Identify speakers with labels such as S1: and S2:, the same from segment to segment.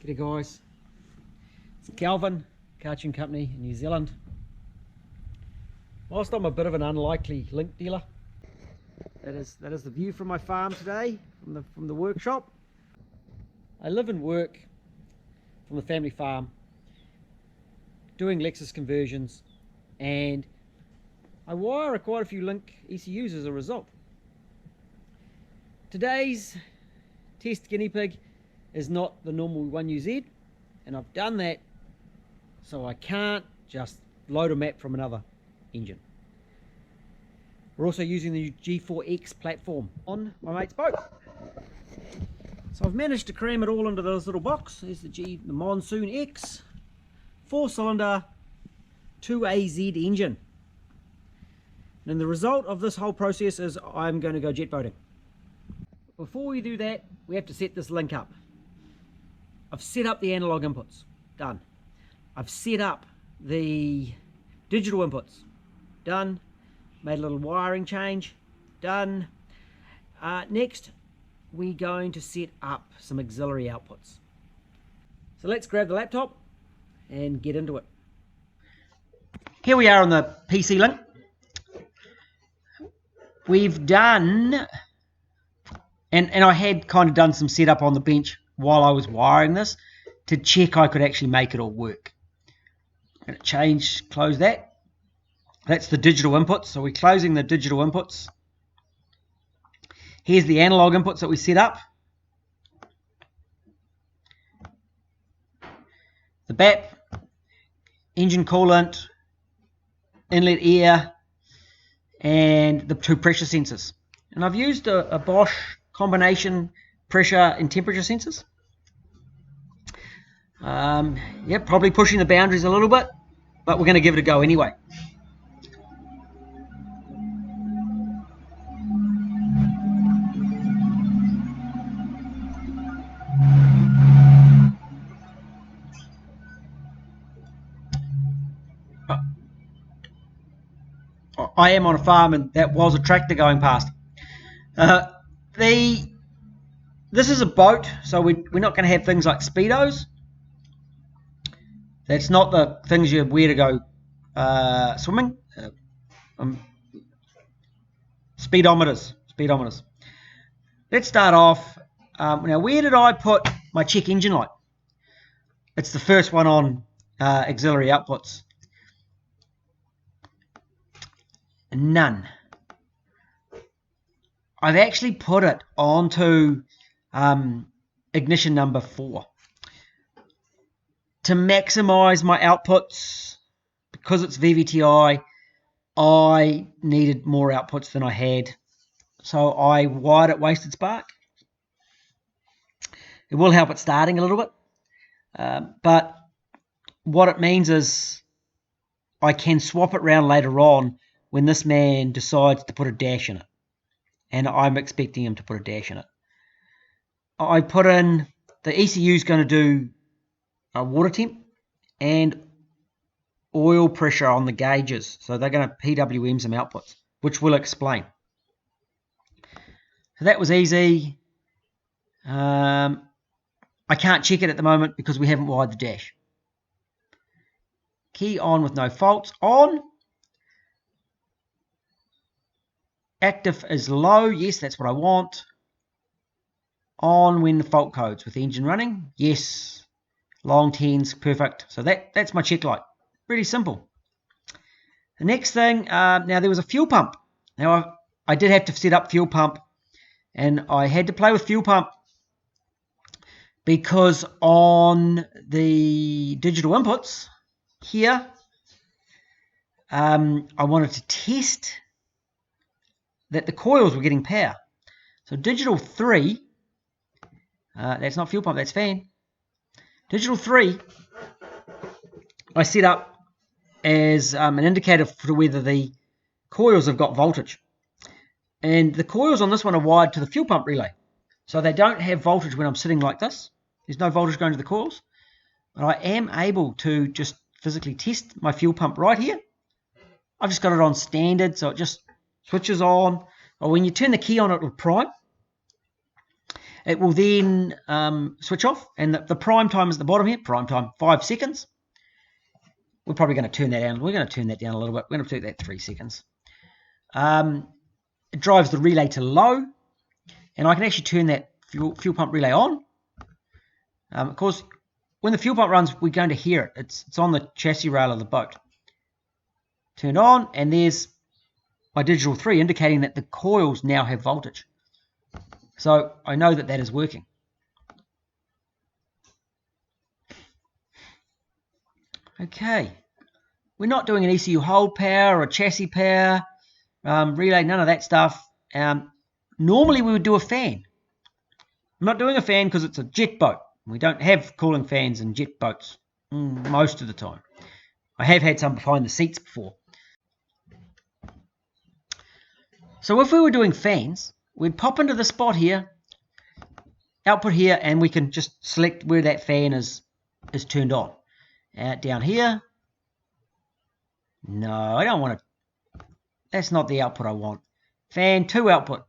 S1: G'day guys, it's Calvin, car tune company in New Zealand. Whilst I'm a bit of an unlikely link dealer, that is the view from my farm today, from the workshop. I live and work from the family farm, doing Lexus conversions, and I wire quite a few link ECUs as a result. Today's test guinea pig is not the normal 1UZ, and I've done that so I can't just load a map from another engine. We're also using the G4x platform on my mate's boat. So I've managed to cram it all into this little box. There's the Monsoon X 4-cylinder 2AZ engine. And the result of this whole process is I'm going to go jet boating. Before we do that, we have to set this link up. I've set up the analog inputs, done. I've set up the digital inputs, done. Made a little wiring change, done. Next, we're going to set up some auxiliary outputs. So let's grab the laptop and get into it. Here we are on the PC link. We've done, and I had kind of done some setup on the bench while I was wiring this to check I could actually make it all work. I'm going to close that. That's the digital inputs. So we're closing the digital inputs. Here's the analog inputs that we set up. The BAP, engine coolant, inlet air, and the two pressure sensors. And I've used a Bosch combination pressure and temperature sensors. Yeah, probably pushing the boundaries a little bit, but we're going to give it a go anyway. I am on a farm, and that was a tractor going past. This is a boat, so we're not going to have things like speedos. That's not the things you wear to go swimming. Speedometers. Let's start off. Now, where did I put my check engine light? It's the first one on auxiliary outputs. None. I've actually put it onto ignition number 4 to maximize my outputs. Because it's VVT-i, I needed more outputs than I had, so I wired it wasted spark. It will help it starting a little bit, but what it means is I can swap it around later on when this man decides to put a dash in it, and I'm expecting him to put a dash in it. I put in the ECU is going to do a water temp and oil pressure on the gauges, so they're going to PWM some outputs, which we'll explain. So that was easy. I can't check it at the moment because we haven't wired the dash. Key on with no faults. On. Active is low. Yes, that's what I want. On when the fault codes with the engine running. Yes. Long 10s. Perfect. So that's my check light. Pretty simple. The next thing, now there was a fuel pump. Now I did have to set up fuel pump, and I had to play with fuel pump because on the digital inputs here, I wanted to test that the coils were getting power. So digital 3, that's not fuel pump, that's fan. Digital 3, I set up as an indicator for whether the coils have got voltage. And the coils on this one are wired to the fuel pump relay. So they don't have voltage when I'm sitting like this. There's no voltage going to the coils. But I am able to just physically test my fuel pump right here. I've just got it on standard, so it just switches on. Or when you turn the key on, it will prime. it will then switch off, and the prime time is at the bottom here. Prime time 5 seconds. We're probably going to turn that down. We're going to turn that down a little bit. We're going to do that 3 seconds. It drives the relay to low, and I can actually turn that fuel pump relay on. Of course, when the fuel pump runs, we're going to hear it. It's on the chassis rail of the boat. Turned on, and there's my digital 3 indicating that the coils now have voltage. So I know that is working. Okay, we're not doing an ECU hold power or chassis power, relay, none of that stuff. Normally we would do a fan. I'm not doing a fan because it's a jet boat. We don't have cooling fans in jet boats most of the time. I have had some behind the seats before. So if we were doing fans, we'd pop into the spot here, output here, and we can just select where that fan is turned on. Down here. No, I don't want it. That's not the output I want. Fan 2 output.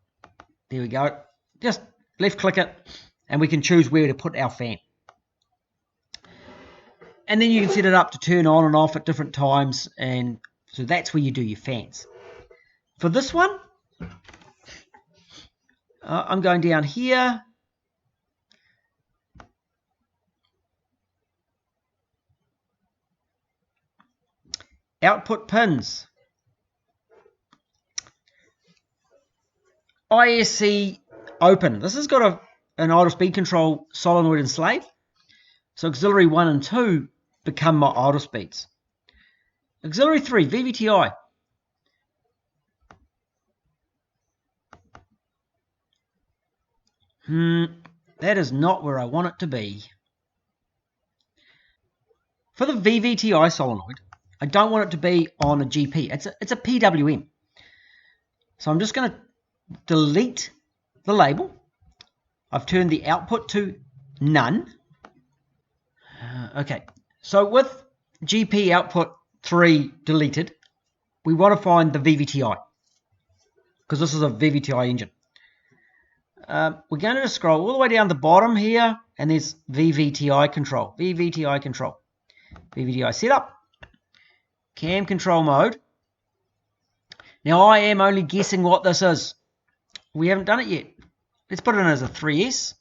S1: There we go. Just left click it, and we can choose where to put our fan. And then you can set it up to turn on and off at different times, and so that's where you do your fans. For this one, I'm going down here. Output pins. ISC open. This has got an idle speed control solenoid and slave. So auxiliary 1 and 2 become my idle speeds. Auxiliary 3, VVT-i. That is not where I want it to be. For the VVT-i solenoid, I don't want it to be on a GP. It's a PWM. So I'm just going to delete the label. I've turned the output to none. Okay, so with GP output 3 deleted, we want to find the VVT-i, because this is a VVT-i engine. We're going to just scroll all the way down the bottom here, and there's VVT-i control. VVT-i control. VVT-i setup. Cam control mode. Now I am only guessing what this is. We haven't done it yet. Let's put it in as a 3S.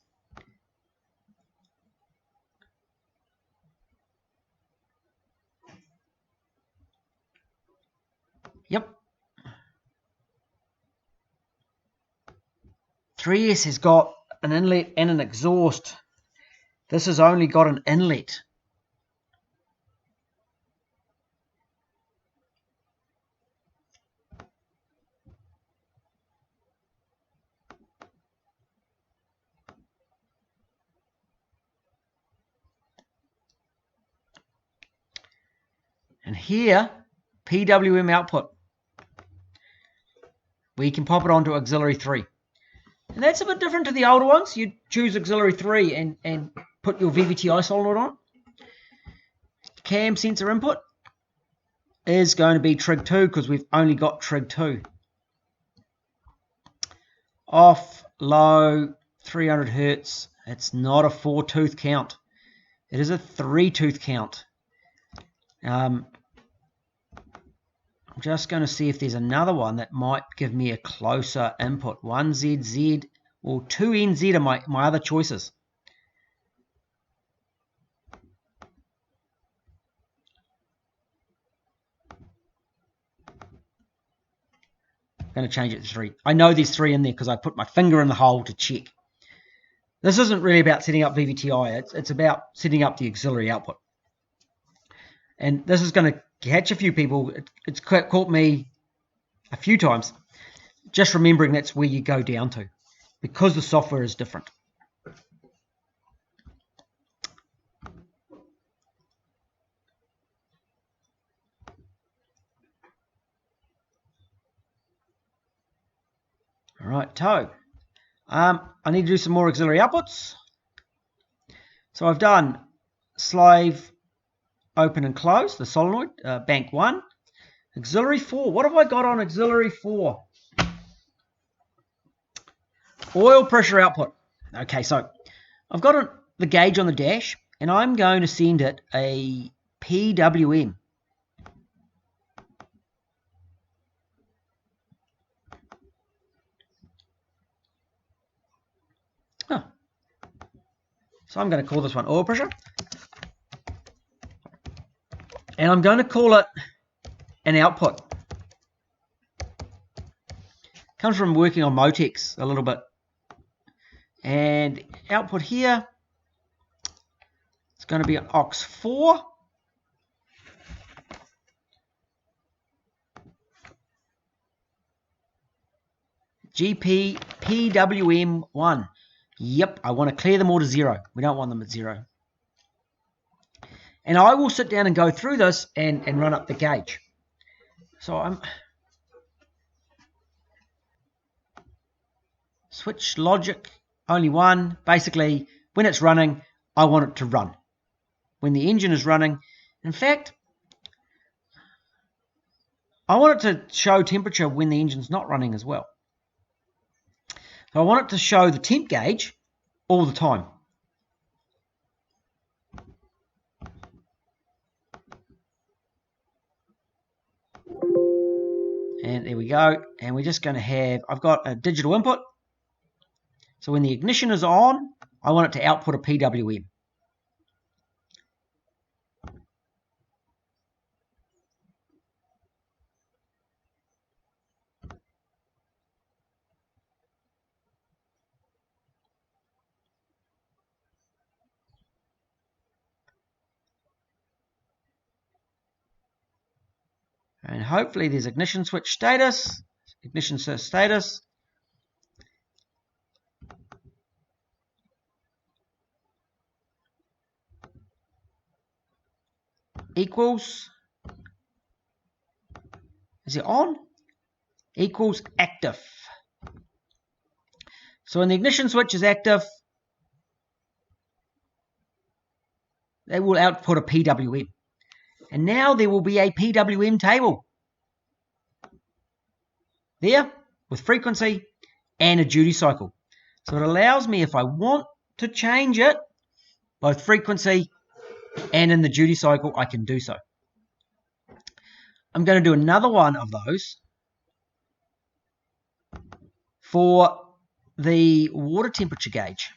S1: Yep. 3S has got an inlet and an exhaust. This has only got an inlet. And here, PWM output. We can pop it onto auxiliary 3. And that's a bit different to the older ones. You choose auxiliary 3 and put your VVT-i solenoid on. Cam sensor input is going to be trig 2 because we've only got trig 2. Off, low, 300 Hertz. It's not a 4-tooth count. It is a 3-tooth count. I'm just going to see if there's another one that might give me a closer input. 1ZZ or 2NZ are my other choices. I'm going to change it to 3. I know there's 3 in there because I put my finger in the hole to check. This isn't really about setting up VVT-i. It's about setting up the auxiliary output. And this is going to catch a few people. It's caught me a few times. Just remembering that's where you go down to, because the software is different. All right, tow. I need to do some more auxiliary outputs. So I've done slave, open and close, the solenoid, bank 1. Auxiliary 4. What have I got on auxiliary 4? Oil pressure output. Okay, so I've got the gauge on the dash, and I'm going to send it a PWM. Oh. So I'm going to call this one oil pressure. And I'm going to call it an output. Comes from working on Motex a little bit. And output here, it's going to be an aux 4. GP PWM1. Yep, I want to clear them all to 0. We don't want them at 0. And I will sit down and go through this and run up the gauge. So I'm switch logic, only one. Basically, when it's running, I want it to run. When the engine is running, in fact, I want it to show temperature when the engine's not running as well. So I want it to show the temp gauge all the time. And there we go. And we're just going to have, I've got a digital input. So when the ignition is on, I want it to output a PWM. And hopefully there's ignition switch status, ignition status. Equals, is it on? Equals active. So when the ignition switch is active, they will output a PWM. And now there will be a PWM table there with frequency and a duty cycle. So it allows me, if I want to change it, both frequency and in the duty cycle, I can do so. I'm going to do another one of those for the water temperature gauge.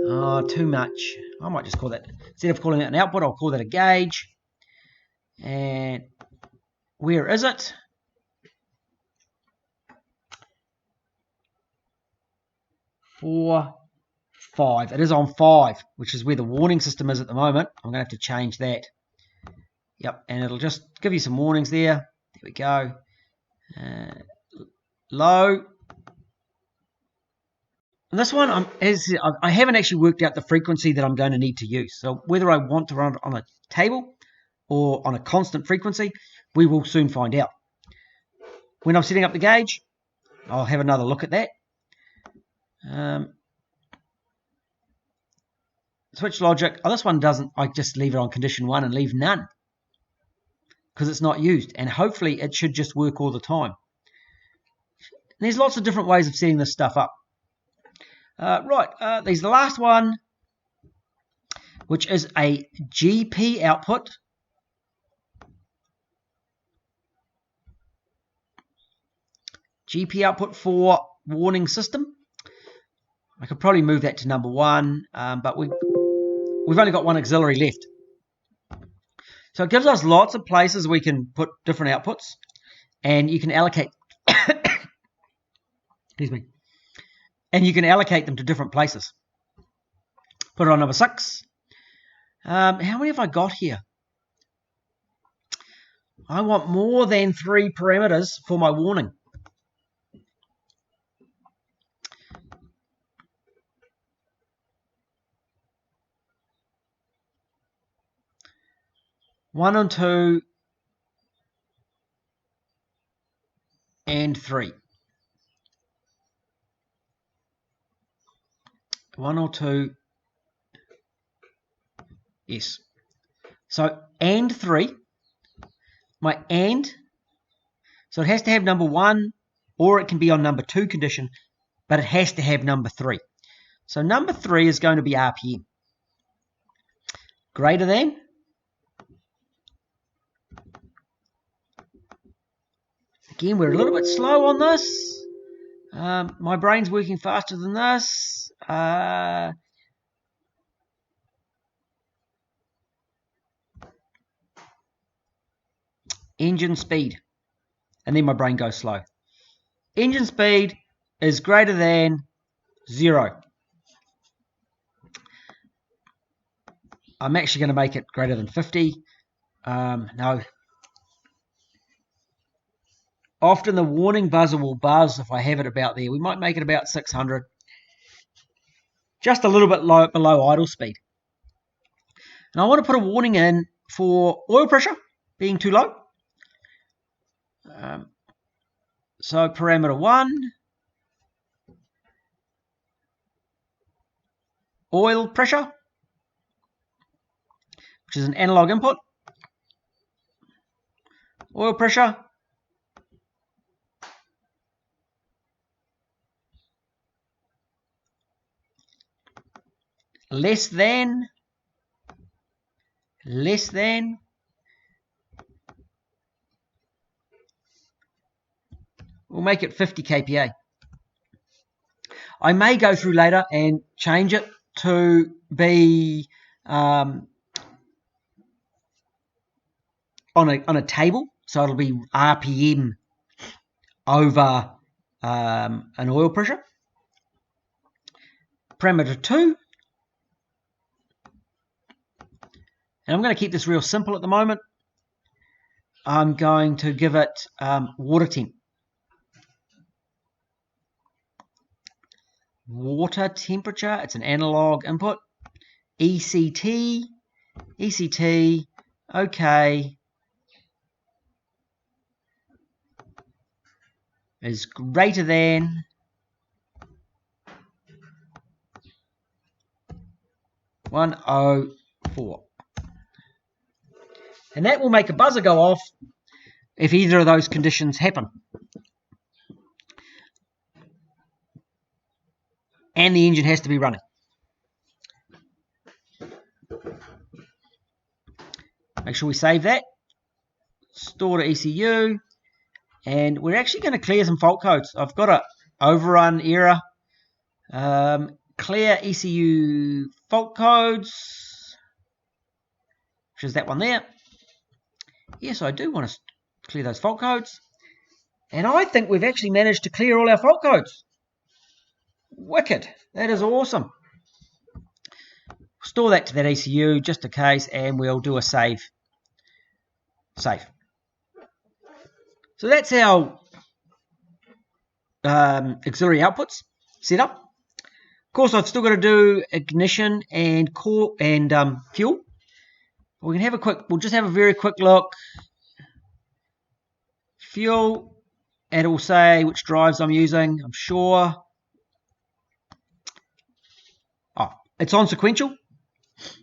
S1: Oh, too much. I might just call that, instead of calling it an output, I'll call that a gauge. And where is it? Four, 5. It is on 5, which is where the warning system is at the moment. I'm going to have to change that. Yep, and it'll just give you some warnings there. There we go. Low. And this one, I haven't actually worked out the frequency that I'm going to need to use. So whether I want to run it on a table or on a constant frequency, we will soon find out. When I'm setting up the gauge, I'll have another look at that. Switch logic. Oh, this one doesn't. I just leave it on condition 1 and leave none because it's not used. And hopefully it should just work all the time. And there's lots of different ways of setting this stuff up. There's the last one, which is a GP output. GP output for warning system. I could probably move that to number 1, but we've only got one auxiliary left. So it gives us lots of places we can put different outputs, and you can allocate. Excuse me. And you can allocate them to different places. Put it on number 6. How many have I got here? I want more than 3 parameters for my warning. One and 2 and 3. 1 or 2. Yes. So and 3. My and So it has to have number 1, or it can be on number 2 condition, but it has to have number 3. So number 3 is going to be RPM. Greater than again, we're a little bit slow on this. My brain's working faster than this. Engine speed. And then my brain goes slow. Engine speed is greater than 0. I'm actually going to make it greater than 50. No. Often the warning buzzer will buzz if I have it about there. We might make it about 600. Just a little bit below idle speed. And I want to put a warning in for oil pressure being too low. So parameter 1, oil pressure, which is an analog input. Oil pressure. Less than. We'll make it 50 kPa. I may go through later and change it to be on a table, so it'll be RPM over an oil pressure. Parameter 2. And I'm going to keep this real simple at the moment. I'm going to give it water temp. Water temperature, it's an analog input. ECT, okay, is greater than 104. And that will make a buzzer go off if either of those conditions happen. And the engine has to be running. Make sure we save that. Store to ECU. And we're actually going to clear some fault codes. I've got an overrun error. Clear ECU fault codes, which is that one there. Yes, I do want to clear those fault codes. And I think we've actually managed to clear all our fault codes. Wicked. That is awesome. Store that to that ECU just in case, and we'll do a save. Save. So that's our auxiliary outputs set up. Of course, I've still got to do ignition and core and fuel. We can have a quick. We'll just have a very quick look. Fuel, and it will say which drives I'm using. I'm sure. Oh, it's on sequential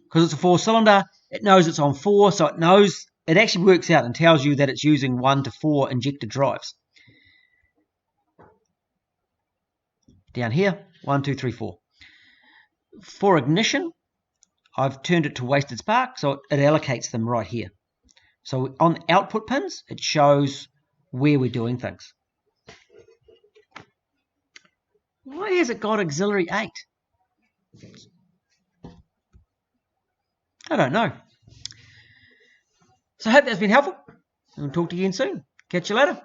S1: because it's a 4-cylinder. It knows it's on 4, so it knows. It actually works out and tells you that it's using 1 to 4 injector drives. Down here, 1, 2, 3, 4. For ignition, I've turned it to wasted spark, so it allocates them right here. So on output pins, it shows where we're doing things. Why has it got auxiliary 8? I don't know. So I hope that's been helpful. We'll talk to you again soon. Catch you later.